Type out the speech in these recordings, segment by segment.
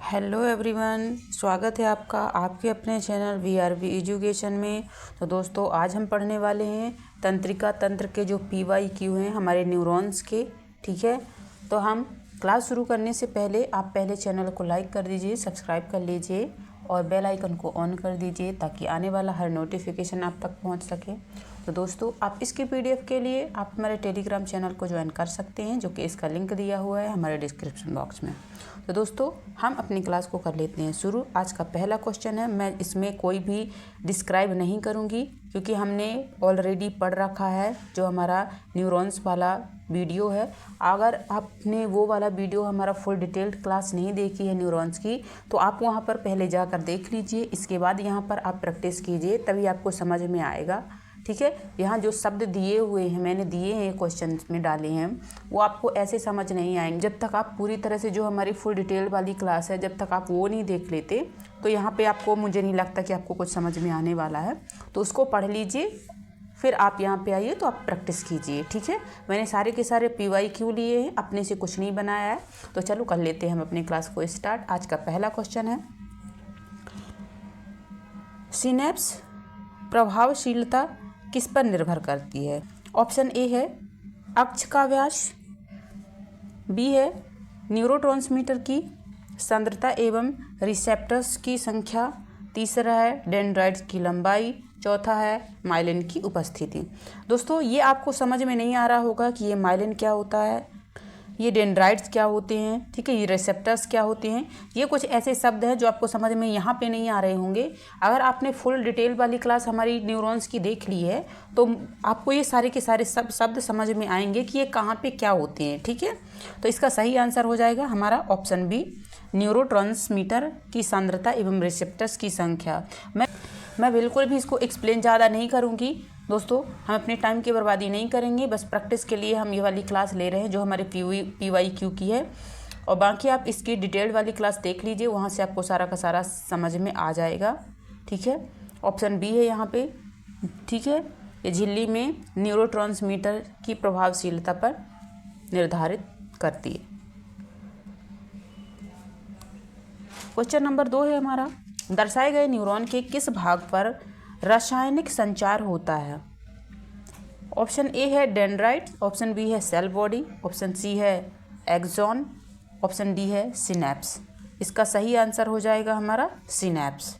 Hello everyone, स्वागत है आपका आपके अपने चैनल वीआरवी एजुकेशन में। तो दोस्तों, आज हम पढ़ने वाले हैं तंत्रिका तंत्र के जो PYQ हैं हमारे न्यूरॉन्स के। ठीक है, तो हम क्लास शुरू करने से पहले आप पहले चैनल को लाइक कर दीजिए, सब्सक्राइब कर लीजिए और बेल आइकन को ऑन कर दीजिए ताकि आने वाला हर नोटिफिकेशन आप तक पहुंच सके। तो दोस्तों, आप इसकी PDF के लिए आप हमारे टेलीग्राम चैनल को ज्वाइन कर सकते हैं, जो कि इसका लिंक दिया हुआ है हमारे डिस्क्रिप्शन बॉक्स में। तो दोस्तों, हम अपनी क्लास को कर लेते हैं शुरू। आज का पहला क्वेश्चन है, मैं इसमें कोई भी डिस्क्राइब नहीं करूँगी क्योंकि हमने ऑलरेडी पढ़ रखा है जो हमारा न्यूरॉन्स वाला वीडियो है। अगर आपने वो वाला वीडियो हमारा फुल डिटेल्ड क्लास नहीं देखी है न्यूरॉन्स की, तो आप वहाँ पर पहले जाकर देख लीजिए। इसके बाद यहाँ पर आप प्रैक्टिस कीजिए, तभी आपको समझ में आएगा। ठीक है, यहाँ जो शब्द दिए हुए हैं, मैंने दिए हैं क्वेश्चन में डाले हैं, वो आपको ऐसे समझ नहीं आएंगे जब तक आप पूरी तरह से जो हमारी फुल डिटेल वाली क्लास है, जब तक आप वो नहीं देख लेते तो यहाँ पे आपको, मुझे नहीं लगता कि आपको कुछ समझ में आने वाला है। तो उसको पढ़ लीजिए, फिर आप यहाँ पे आइए तो आप प्रैक्टिस कीजिए। ठीक है, मैंने सारे के सारे PYQ लिए हैं, अपने से कुछ नहीं बनाया है। तो चलो कर लेते हैं हम अपनी क्लास को स्टार्ट। आज का पहला क्वेश्चन है, सिनेप्स प्रभावशीलता किस पर निर्भर करती है? ऑप्शन ए है अक्ष का व्यास, बी है न्यूरोट्रांसमीटर की सांद्रता एवं रिसेप्टर्स की संख्या, तीसरा है डेंड्राइट्स की लंबाई, चौथा है माइलिन की उपस्थिति। दोस्तों, ये आपको समझ में नहीं आ रहा होगा कि ये माइलिन क्या होता है, ये डेंड्राइट्स क्या होते हैं, ठीक है, ये रिसेप्टर्स क्या होते हैं। ये कुछ ऐसे शब्द हैं जो आपको समझ में यहाँ पे नहीं आ रहे होंगे। अगर आपने फुल डिटेल वाली क्लास हमारी न्यूरॉन्स की देख ली है तो आपको ये सारे के सारे सब शब्द समझ में आएंगे कि ये कहाँ पे क्या होते हैं। ठीक है, तो इसका सही आंसर हो जाएगा हमारा ऑप्शन बी, न्यूरोट्रांसमीटर की सांद्रता एवं रिसेप्टर्स की संख्या। मैं बिल्कुल भी इसको एक्सप्लेन ज़्यादा नहीं करूँगी दोस्तों, हम अपने टाइम की बर्बादी नहीं करेंगे। बस प्रैक्टिस के लिए हम ये वाली क्लास ले रहे हैं जो हमारे PYQ की है, और बाकी आप इसकी डिटेल्ड वाली क्लास देख लीजिए, वहाँ से आपको सारा का सारा समझ में आ जाएगा। ठीक है, ऑप्शन बी है यहाँ पे। ठीक है, ये झिल्ली में न्यूरोट्रांसमीटर की प्रभावशीलता पर निर्धारित करती है। क्वेश्चन नंबर 2 है हमारा, दर्शाए गए न्यूरॉन के किस भाग पर रासायनिक संचार होता है? ऑप्शन ए है डेंड्राइट, ऑप्शन बी है सेल बॉडी, ऑप्शन सी है एक्सॉन, ऑप्शन डी है सिनेप्स। इसका सही आंसर हो जाएगा हमारा सिनेप्स।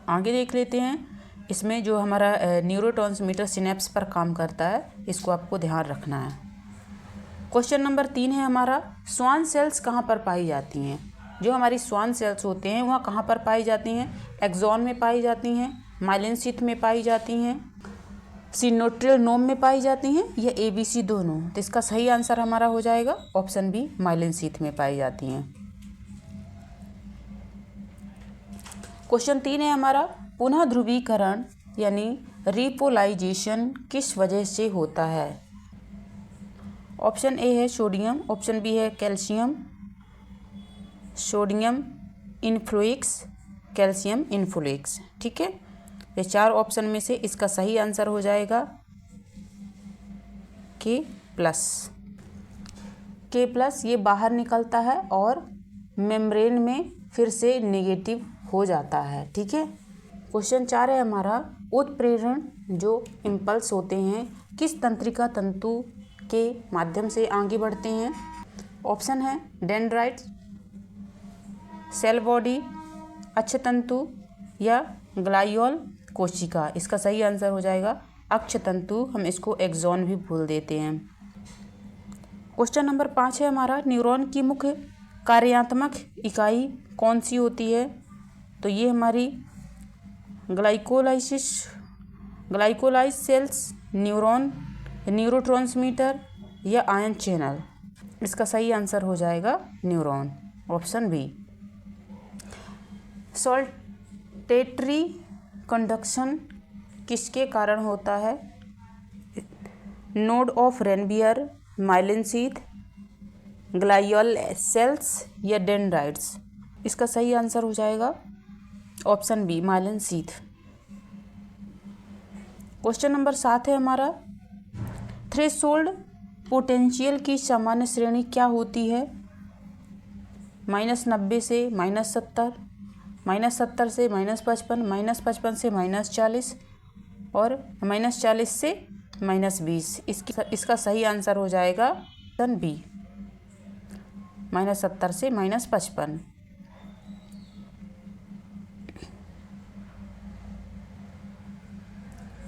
आगे देख लेते हैं, इसमें जो हमारा न्यूरोट्रांसमीटर सिनेप्स पर काम करता है, इसको आपको ध्यान रखना है। क्वेश्चन नंबर 3 है हमारा, स्वान सेल्स कहाँ पर पाई जाती हैं? जो हमारी स्वान सेल्स होते हैं वहाँ कहाँ पर पाई जाती हैं? एक्सॉन में पाई जाती हैं, माइलिन शीथ में पाई जाती हैं, सिनोट्रियल नोम में पाई जाती हैं, या ABC दोनों। तो इसका सही आंसर हमारा हो जाएगा ऑप्शन बी, माइलिन शीथ में पाई जाती हैं। क्वेश्चन 3 है हमारा, पुनः ध्रुवीकरण यानी रिपोलाइजेशन किस वजह से होता है? ऑप्शन ए है सोडियम, ऑप्शन बी है कैल्शियम, सोडियम इन्फ्लुएक्स, कैल्शियम इन्फ्लुएक्स। ठीक है, ये 4 ऑप्शन में से इसका सही आंसर हो जाएगा K+। K+ ये बाहर निकलता है और मेम्ब्रेन में फिर से नेगेटिव हो जाता है। ठीक है, क्वेश्चन 4 है हमारा, उत्प्रेरण जो इम्पल्स होते हैं किस तंत्रिका तंतु के माध्यम से आगे बढ़ते हैं? ऑप्शन है डेंड्राइट्स, सेल बॉडी, अक्षतंतु, या ग्लाइयोल कोशिका। इसका सही आंसर हो जाएगा अक्षतंतु, हम इसको एक्सॉन भी बोल देते हैं। क्वेश्चन नंबर 5 है हमारा, न्यूरॉन की मुख्य कार्यात्मक इकाई कौन सी होती है? तो ये हमारी ग्लाइकोलाइज सेल्स, न्यूरॉन, न्यूरोट्रांसमीटर, या आयन चैनल। इसका सही आंसर हो जाएगा neuron, option B. Saltatory conduction किसके कारण होता है? Node of Ranvier, myelin sheath, glial cells, या डेंड्राइट्स। इसका सही आंसर हो जाएगा option B, myelin sheath. Question number 7 है हमारा, थ्रेशोल्ड पोटेंशियल की सामान्य श्रेणी क्या होती है? -90 से -70, -70 से -55, -55 से -40 और -40 से -20। इसका सही आंसर हो जाएगा ऑप्शन बी, -70 से -55।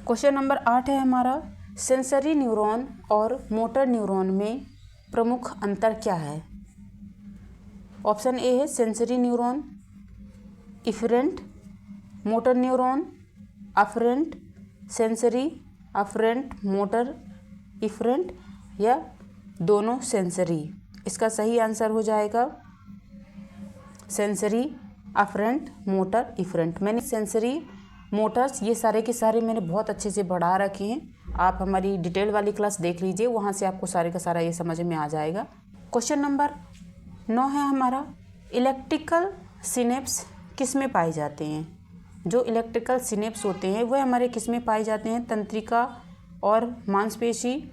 क्वेश्चन नंबर 8 है हमारा, सेंसरी न्यूरॉन और मोटर न्यूरॉन में प्रमुख अंतर क्या है? ऑप्शन ए है sensory neuron efferent, motor neuron afferent, sensory afferent, motor efferent या दोनों सेंसरी। इसका सही आंसर हो जाएगा सेंसरी अफरेंट, मोटर इफरेंट। मैंने सेंसरी मोटर्स ये सारे के सारे मैंने बहुत अच्छे से पढ़ा रखे हैं, आप हमारी डिटेल वाली क्लास देख लीजिए, वहाँ से आपको सारे का सारा ये समझ में आ जाएगा। क्वेश्चन नंबर 9 है हमारा, इलेक्ट्रिकल सिनेप्स किस में पाए जाते हैं? जो इलेक्ट्रिकल सिनेप्स होते हैं वह हमारे किस में पाए जाते हैं? तंत्रिका और मांसपेशी,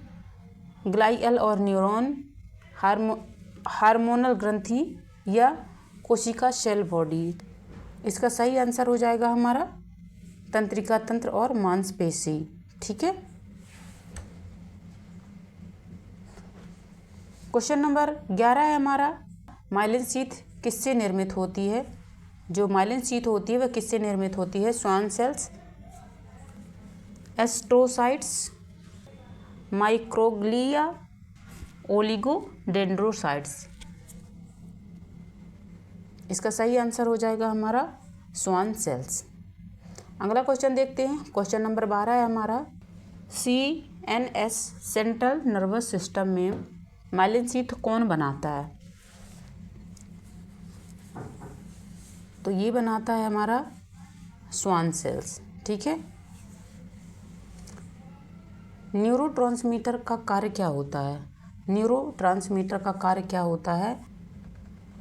ग्लाइयल और न्यूरॉन, हार्मोनल ग्रंथि या कोशिका सेल बॉडी। इसका सही आंसर हो जाएगा हमारा तंत्रिका तंत्र और मांसपेशी। ठीक है। क्वेश्चन नंबर 11 है हमारा, माइलिन शीथ किससे निर्मित होती है? जो माइलिन शीथ होती है वह किससे निर्मित होती है? Schwann cells, astrocytes, microglia, oligodendrocytes. इसका सही आंसर हो जाएगा हमारा श्वान सेल्स। अगला क्वेश्चन देखते हैं। क्वेश्चन नंबर 12 है हमारा, CNS सेंट्रल नर्वस सिस्टम में माइलिन शीथ कौन बनाता है? तो ये बनाता है हमारा श्वान सेल्स। ठीक है। न्यूरोट्रांसमीटर का कार्य क्या होता है? न्यूरोट्रांसमीटर का कार्य क्या होता है?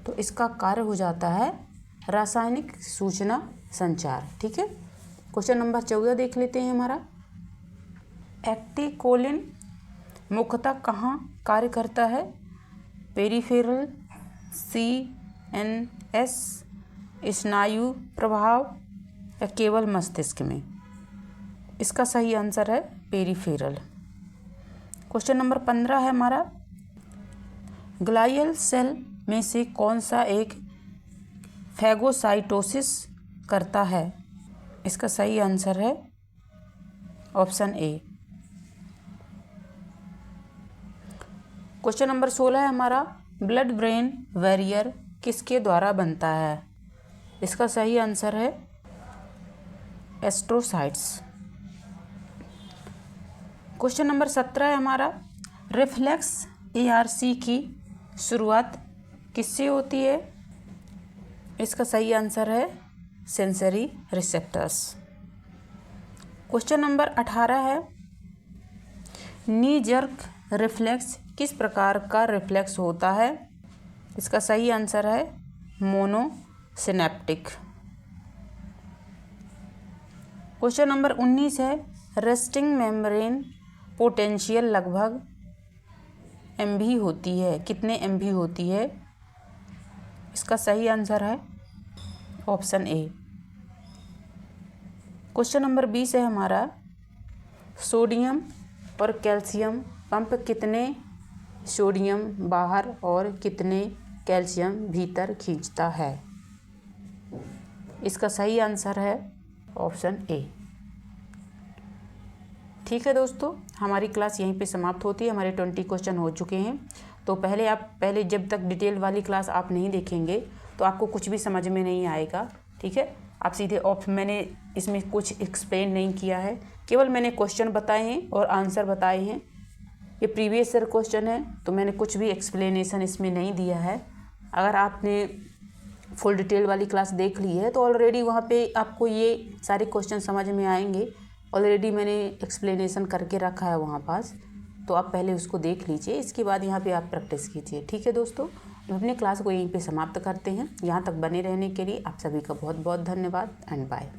तो इसका कार्य हो जाता है रासायनिक सूचना संचार। ठीक है। क्वेश्चन नंबर 14 देख लेते हैं हमारा, एक्टिकोलिन मुख्यतः कहाँ कार्य करता है? पेरिफेरल, CNS, स्नायु प्रभाव या केवल मस्तिष्क में? इसका सही आंसर है पेरिफेरल। क्वेश्चन नंबर 15 है हमारा, ग्लाइयल सेल में से कौन सा एक फैगोसाइटोसिस करता है? इसका सही आंसर है ऑप्शन ए। क्वेश्चन नंबर 16 है हमारा, ब्लड ब्रेन बैरियर किसके द्वारा बनता है? इसका सही आंसर है एस्ट्रोसाइट्स। क्वेश्चन नंबर 17 है हमारा, रिफ्लेक्स ARC की शुरुआत किससे होती है? इसका सही आंसर है सेंसरी रिसेप्टर्स। क्वेश्चन नंबर 18 है, नी जर्क रिफ्लेक्स किस प्रकार का रिफ्लेक्स होता है? इसका सही आंसर है मोनोसिनेप्टिक। क्वेश्चन नंबर 19 है, रेस्टिंग मेम्ब्रेन पोटेंशियल लगभग MV होती है, कितने MV होती है? इसका सही आंसर है ऑप्शन ए। क्वेश्चन नंबर 20 है हमारा, सोडियम और कैल्शियम पंप कितने सोडियम बाहर और कितने कैल्शियम भीतर खींचता है? इसका सही आंसर है ऑप्शन ए। ठीक है दोस्तों, हमारी क्लास यहीं पे समाप्त होती है। हमारे 20 क्वेश्चन हो चुके हैं। तो पहले जब तक डिटेल वाली क्लास आप नहीं देखेंगे तो आपको कुछ भी समझ में नहीं आएगा। ठीक है। आप सीधे मैंने इसमें कुछ एक्सप्लेन नहीं किया है, केवल मैंने क्वेश्चन बताए हैं और आंसर बताए हैं। ये प्रीवियस ईयर क्वेश्चन है तो मैंने कुछ भी एक्सप्लेनेशन इसमें नहीं दिया है। अगर आपने फुल डिटेल वाली क्लास देख ली है तो ऑलरेडी वहाँ पे आपको ये सारे क्वेश्चन समझ में आएंगे। ऑलरेडी मैंने एक्सप्लेनेशन करके रखा है वहाँ पास, तो आप पहले उसको देख लीजिए, इसके बाद यहाँ पे आप प्रैक्टिस कीजिए। ठीक है दोस्तों, अपने क्लास को यहीं पे समाप्त करते हैं। यहाँ तक बने रहने के लिए आप सभी का बहुत बहुत धन्यवाद एंड बाय।